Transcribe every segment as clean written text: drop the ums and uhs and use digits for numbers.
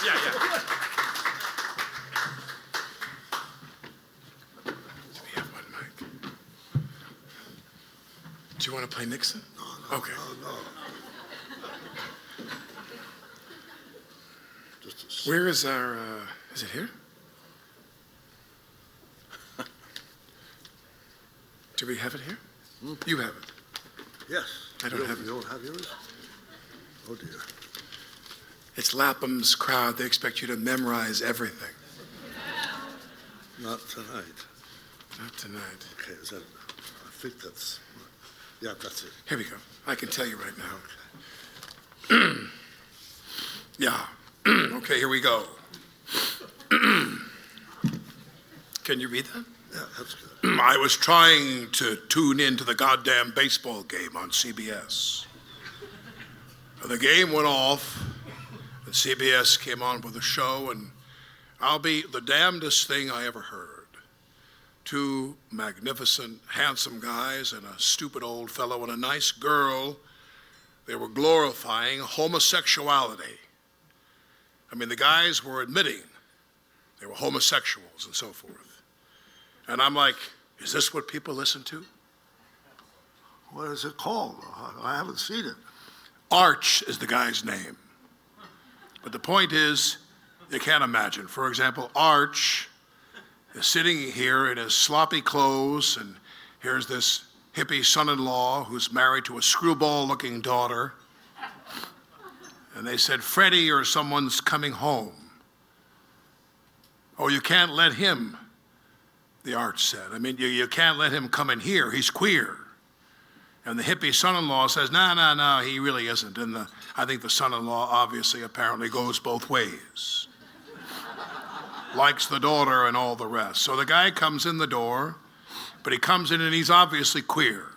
Yeah. We have one mic. Do you want to play Nixon? No. Okay. No. Where is our, is it here? Do we have it here? You have it. Yes. I don't have it. You don't have yours? Oh, dear. It's Lapham's crowd. They expect you to memorize everything. Not tonight. Not tonight. Okay, is that, I think that's, yeah, that's it. Here we go. I can tell you right now. Okay. Yeah. Okay, here we go. Can you read that? Yeah, that's good. I was trying to tune into the goddamn baseball game on CBS. The game went off, and CBS came on with a show, and I'll be the damnedest thing I ever heard. Two magnificent, handsome guys and a stupid old fellow and a nice girl. They were glorifying homosexuality. I mean, the guys were admitting they were homosexuals and so forth. And I'm like, is this what people listen to? What is it called? I haven't seen it. Arch is the guy's name. But the point is, you can't imagine. For example, Arch is sitting here in his sloppy clothes, and here's this hippie son-in-law who's married to a screwball-looking daughter. And they said, Freddie or someone's coming home. Oh, you can't let him, the Arch said. I mean, you can't let him come in here. He's queer. And the hippie son-in-law says, no, he really isn't. And I think the son-in-law obviously apparently goes both ways. Likes the daughter and all the rest. So the guy comes in the door, but he comes in and he's obviously queer.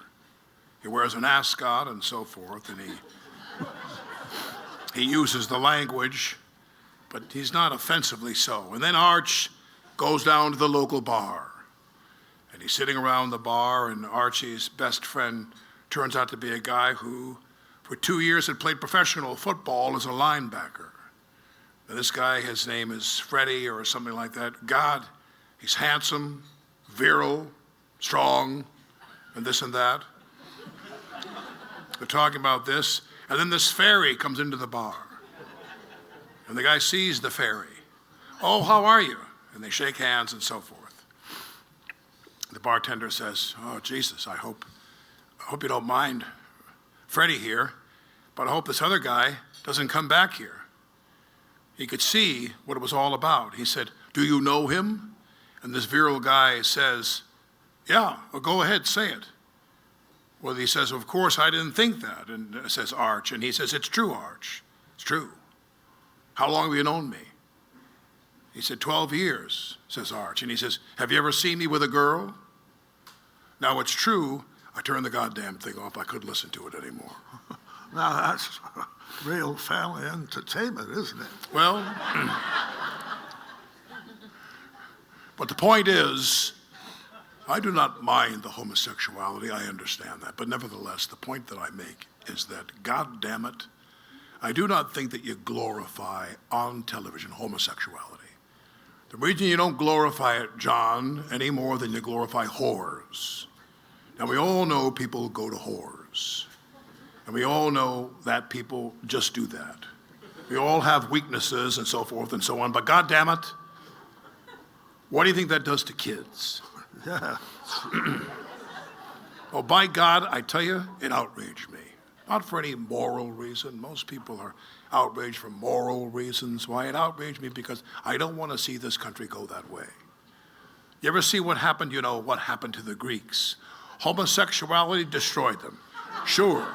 He wears an ascot and so forth, and he uses the language, but he's not offensively so. And then Arch goes down to the local bar, and he's sitting around the bar, and Archie's best friend turns out to be a guy who, for 2 years, had played professional football as a linebacker. Now, this guy, his name is Freddie or something like that. God, he's handsome, virile, strong, and this and that. They're talking about this, and then this fairy comes into the bar. And the guy sees the fairy. Oh, how are you? And they shake hands and so forth. The bartender says, oh, Jesus, I hope you don't mind Freddie here, but I hope this other guy doesn't come back here. He could see what it was all about. He said, do you know him? And this virile guy says, yeah, well, go ahead, say it. Well, he says, of course, I didn't think that, and says Arch. And he says, it's true, Arch. It's true. How long have you known me? He said, 12 years, says Arch. And he says, have you ever seen me with a girl? Now, it's true. I turned the goddamn thing off. I couldn't listen to it anymore. Now, that's real family entertainment, isn't it? Well, but the point is, I do not mind the homosexuality. I understand that. But nevertheless, the point that I make is that, God damn it, I do not think that you glorify on television homosexuality. The reason you don't glorify it, John, any more than you glorify whores. Now, we all know people go to whores. And we all know that people just do that. We all have weaknesses and so forth and so on. But God damn it, what do you think that does to kids? Yeah. Oh, by God, I tell you, it outraged me. Not for any moral reason. Most people are outraged for moral reasons. Why? It outraged me because I don't want to see this country go that way. You ever see what happened? You know what happened to the Greeks. Homosexuality destroyed them. Sure.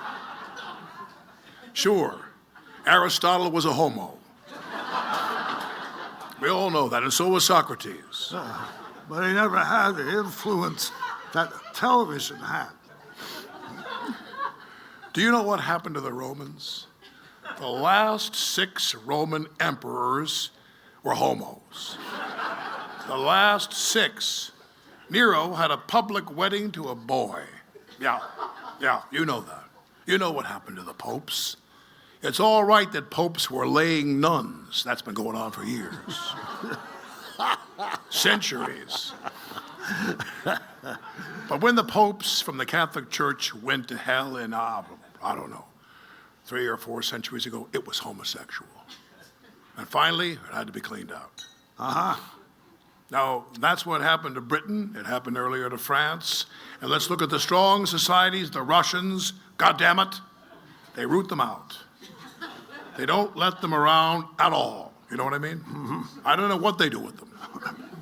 Aristotle was a homo. We all know that, and so was Socrates. But he never had the influence that television had. Do you know what happened to the Romans? The last 6 Roman emperors were homos. The last 6. Nero had a public wedding to a boy. Yeah, you know that. You know what happened to the popes. It's all right that popes were laying nuns. That's been going on for years. Centuries. But when the popes from the Catholic Church went to hell in, I don't know, 3 or 4 centuries ago, it was homosexual. And finally, it had to be cleaned out. Now, that's what happened to Britain. It happened earlier to France. And let's look at the strong societies, the Russians. God damn it, they root them out. They don't let them around at all. You know what I mean? I don't know what they do with them.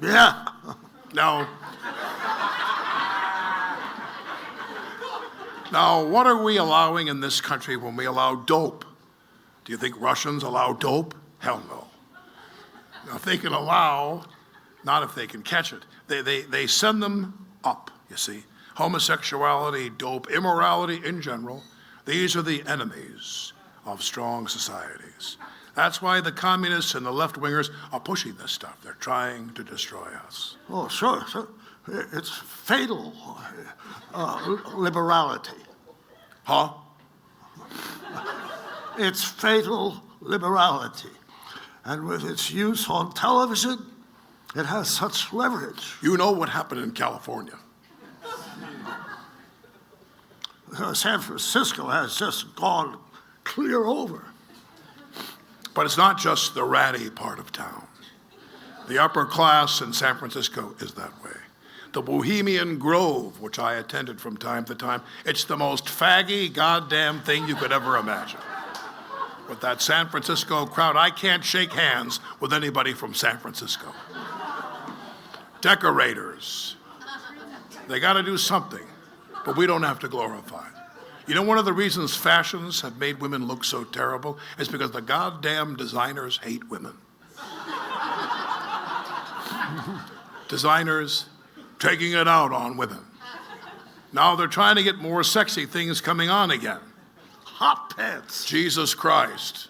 Yeah. Now, what are we allowing in this country when we allow dope? Do you think Russians allow dope? Hell no. Now, if they can allow, not if they can catch it, they send them up, you see. Homosexuality, dope, immorality in general, these are the enemies of strong societies. That's why the communists and the left-wingers are pushing this stuff. They're trying to destroy us. Oh, sure. It's fatal liberality. Huh? It's fatal liberality. And with its use on television, it has such leverage. You know what happened in California. San Francisco has just gone clear over. But it's not just the ratty part of town. The upper class in San Francisco is that way. The Bohemian Grove, which I attended from time to time, it's the most faggy goddamn thing you could ever imagine. With that San Francisco crowd, I can't shake hands with anybody from San Francisco. Decorators, they got to do something, but we don't have to glorify it. You know, one of the reasons fashions have made women look so terrible is because the goddamn designers hate women. Designers taking it out on women. Now they're trying to get more sexy things coming on again. Hot pants. Jesus Christ.